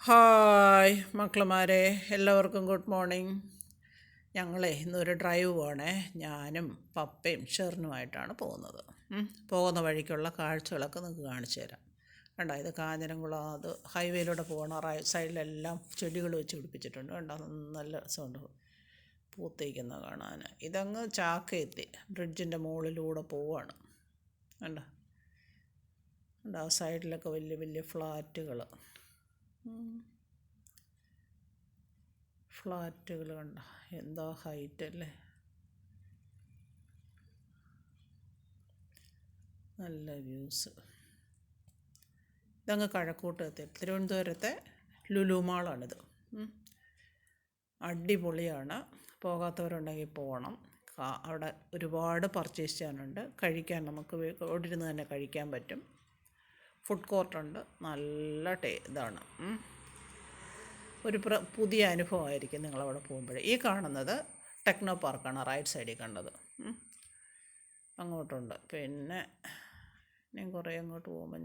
Hi മക്കളുമാരെ, എല്ലാവർക്കും good morning. ഞങ്ങളെ ഇന്നൊരു ഡ്രൈവ് പോകണേ. ഞാനും പപ്പയും ഷെറിനുമായിട്ടാണ് പോകുന്നത്. പോകുന്ന വഴിക്കുള്ള കാഴ്ചകളൊക്കെ നിങ്ങൾക്ക് കാണിച്ചു തരാം. കണ്ടോ, ഇത് കാഞ്ഞിരംകുളം, അത് ഹൈവേയിലൂടെ പോകണ സൈഡിലെല്ലാം ചെടികൾ വെച്ച് പിടിപ്പിച്ചിട്ടുണ്ട്. കണ്ടോ, നല്ല രസമുണ്ട് പൂത്തേക്കുന്ന കാണാൻ. ഇതങ്ങ് ചാക്കയെത്തി ബ്രിഡ്ജിൻ്റെ മുകളിലൂടെ പോവാണ്. കണ്ടോ കണ്ടോ, ആ സൈഡിലൊക്കെ വലിയ വലിയ ഫ്ലാറ്റുകൾ കണ്ട, എന്താ ഹൈറ്റ് അല്ലേ. നല്ല വ്യൂസ്. ഇതങ്ങ് കഴക്കൂട്ട് എത്തി തിരുവനന്തപുരത്തെ ലുലു മാളാണിത്. അടിപൊളിയാണ്. പോകാത്തവരുണ്ടെങ്കിൽ പോകണം. അവിടെ ഒരുപാട് പർച്ചേസ് ചെയ്യാനുണ്ട്. കഴിക്കാൻ നമുക്ക് അവിടെ ഇരുന്ന് തന്നെ കഴിക്കാൻ പറ്റും. ഫുഡ് കോർട്ടുണ്ട്. നല്ല ഇതാണ്. ഒരു പുതിയ അനുഭവമായിരിക്കും നിങ്ങളവിടെ പോകുമ്പോഴേ. ഈ കാണുന്നത് ടെക്നോ പാർക്കാണ്, റൈറ്റ് സൈഡിൽ കണ്ടത്. അങ്ങോട്ടുണ്ട്. പിന്നെ ഞാൻ കുറേ അങ്ങോട്ട് പോകുമ്പോൾ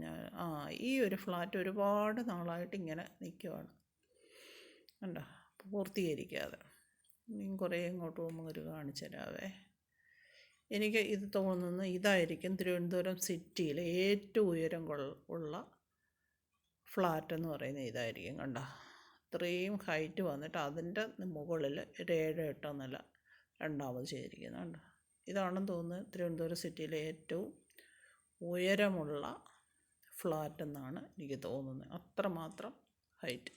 ഈ ഒരു ഫ്ലാറ്റ് ഒരുപാട് നാളായിട്ട് ഇങ്ങനെ നിൽക്കുവാണ്. കണ്ടോ, പൂർത്തീകരിക്കാതെ. ഇനിയും കുറേ അങ്ങോട്ട് പോകുമ്പോൾ ഒരു കാണിച്ചു തരാവേ. എനിക്ക് ഇത് തോന്നുന്നു ഇതായിരിക്കും തിരുവനന്തപുരം സിറ്റിയിലെ ഏറ്റവും ഉയരം ഉള്ള ഫ്ലാറ്റ് എന്ന് പറയുന്നത് ഇതായിരിക്കും. കണ്ടോ, ഇത്രയും ഹൈറ്റ് വന്നിട്ട് അതിൻ്റെ മുകളിൽ ഒരു 7-8 നില രണ്ടാമത് ചെയ്തിരിക്കുന്നത്. കണ്ടോ, ഇതാണെന്ന് തോന്നുന്നു തിരുവനന്തപുരം സിറ്റിയിലെ ഏറ്റവും ഉയരമുള്ള ഫ്ലാറ്റ് എന്നാണ് എനിക്ക് തോന്നുന്നത്. അത്രമാത്രം ഹൈറ്റ്.